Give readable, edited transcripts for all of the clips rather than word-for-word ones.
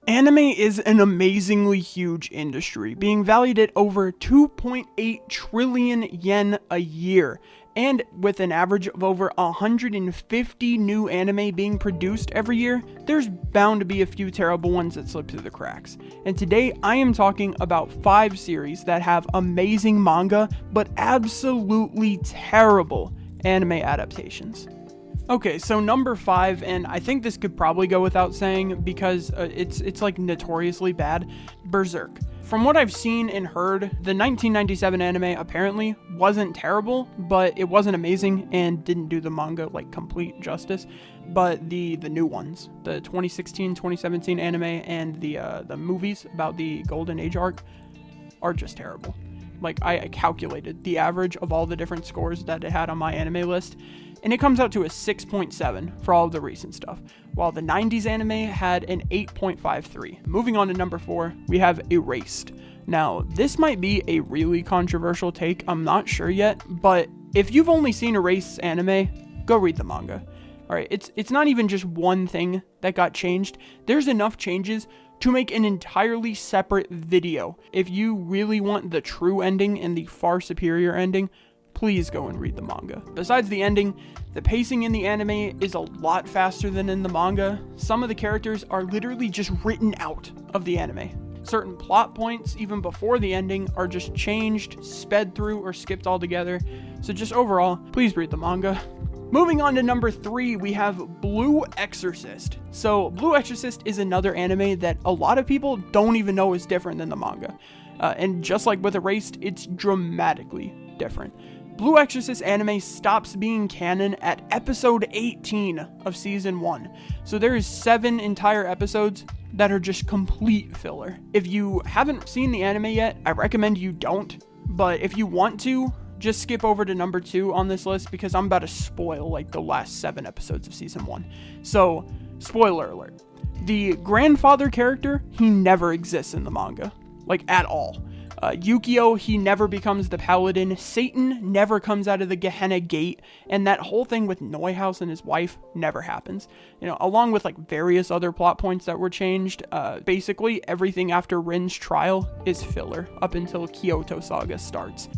Anime is an amazingly huge industry, being valued at over 2.8 trillion yen a year, and with an average of over 150 new anime being produced every year, there's bound to be a few terrible ones that slip through the cracks. And today I am talking about 5 series that have amazing manga, but absolutely terrible anime adaptations. Okay, so number 5, and I think this could probably go without saying because it's like notoriously bad, Berserk. From what I've seen and heard, the 1997 anime apparently wasn't terrible, but it wasn't amazing and didn't do the manga like complete justice. But the new ones, the 2016, 2017 anime and the movies about the Golden Age arc are just terrible. Like I calculated the average of all the different scores that it had on my anime list, and it comes out to a 6.7 for all of the recent stuff, while the 90s anime had an 8.53. Moving on to number 4, we have Erased. Now, this might be a really controversial take, I'm not sure yet, but if you've only seen Erased's anime, go read the manga. Alright, it's not even just one thing that got changed, there's enough changes to make an entirely separate video. If you really want the true ending and the far superior ending, please go and read the manga. Besides the ending, the pacing in the anime is a lot faster than in the manga. Some of the characters are literally just written out of the anime. Certain plot points, even before the ending, are just changed, sped through, or skipped altogether. So just overall, please read the manga. Moving on to number 3, we have Blue Exorcist. So Blue Exorcist is another anime that a lot of people don't even know is different than the manga. And just like with Erased, it's dramatically different. Blue Exorcist anime stops being canon at episode 18 of season 1. So there is 7 entire episodes that are just complete filler. If you haven't seen the anime yet, I recommend you don't. But if you want to, just skip over to number 2 on this list because I'm about to spoil like the last 7 episodes of season 1. So, spoiler alert. The grandfather character, he never exists in the manga. Like at all. Yukio, he never becomes the paladin, Satan never comes out of the Gehenna gate, and that whole thing with Neuhaus and his wife never happens. You know, along with like various other plot points that were changed, basically everything after Rin's trial is filler up until Kyoto Saga starts.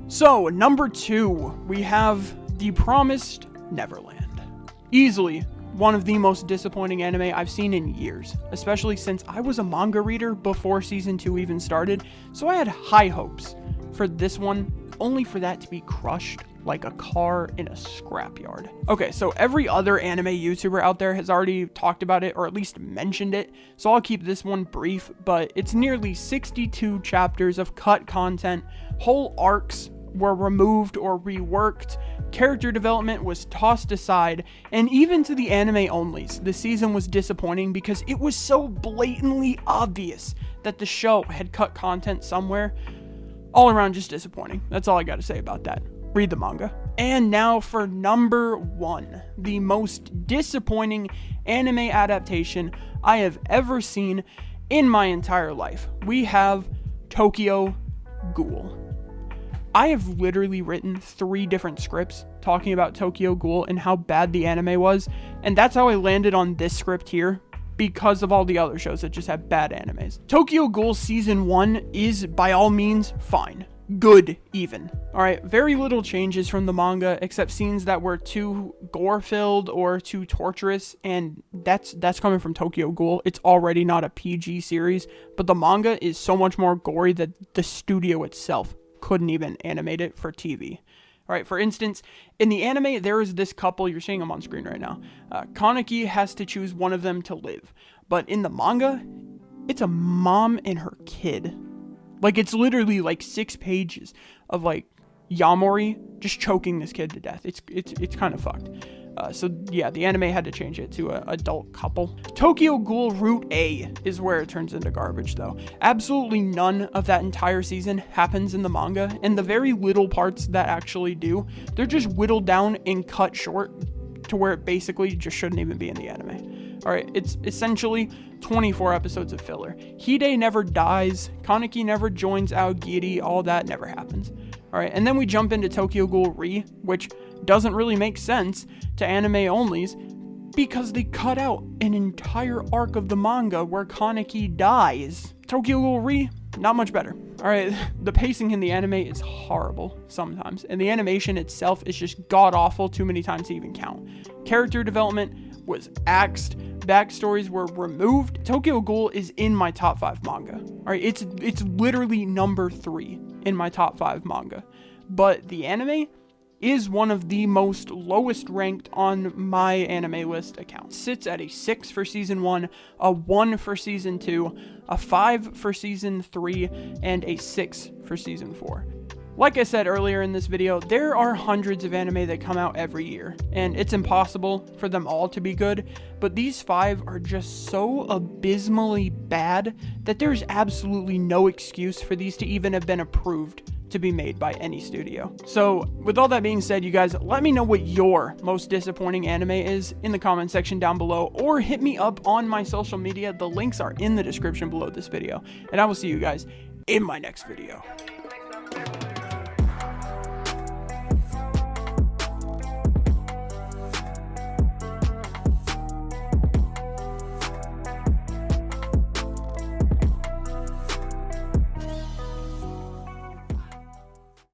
So, number 2, we have The Promised Neverland. Easily one of the most disappointing anime I've seen in years, especially since I was a manga reader before season 2 even started, so I had high hopes for this one, only for that to be crushed like a car in a scrapyard. Okay, so every other anime YouTuber out there has already talked about it, or at least mentioned it, so I'll keep this one brief, but it's nearly 62 chapters of cut content, whole arcs were removed or reworked, character development was tossed aside, and even to the anime onlys, the season was disappointing because it was so blatantly obvious that the show had cut content somewhere. All around just disappointing. That's all I gotta say about that. Read the manga. And now for number 1, the most disappointing anime adaptation I have ever seen in my entire life. We have Tokyo Ghoul. I have literally written 3 different scripts talking about Tokyo Ghoul and how bad the anime was, and that's how I landed on this script here, because of all the other shows that just have bad animes. Tokyo Ghoul Season 1 is, by all means, fine. Good, even. Alright, very little changes from the manga, except scenes that were too gore-filled or too torturous, and that's coming from Tokyo Ghoul. It's already not a PG series, but the manga is so much more gory that the studio itself couldn't even animate it for TV. Alright, for instance, in the anime, there is this couple, you're seeing them on screen right now. Kaneki has to choose one of them to live. But in the manga, it's a mom and her kid. Like, it's literally like 6 pages of like Yamori just choking this kid to death. It's kind of fucked. So yeah, the anime had to change it to an adult couple. Tokyo Ghoul Route A is where it turns into garbage though. Absolutely none of that entire season happens in the manga, and the very little parts that actually do, they're just whittled down and cut short to where it basically just shouldn't even be in the anime. Alright, it's essentially 24 episodes of filler. Hide never dies, Kaneki never joins Aogiri, all that never happens. Alright, and then we jump into Tokyo Ghoul Re, which doesn't really make sense to anime onlys, because they cut out an entire arc of the manga where Kaneki dies. Tokyo Ghoul Re, not much better. Alright, the pacing in the anime is horrible sometimes, and the animation itself is just god-awful too many times to even count. Character development was axed, backstories were removed. Tokyo Ghoul is in my top 5 manga. Alright, it's literally number 3 in my top 5 manga. But the anime is one of the most lowest ranked on my anime list account. Sits at a 6 for season 1, a 1 for season 2, a 5 for season 3, and a 6 for season 4. Like I said earlier in this video, there are hundreds of anime that come out every year, and it's impossible for them all to be good, but these 5 are just so abysmally bad that there's absolutely no excuse for these to even have been approved to be made by any studio. So with all that being said, you guys, let me know what your most disappointing anime is in the comment section down below, or hit me up on my social media. The links are in the description below this video, and I will see you guys in my next video.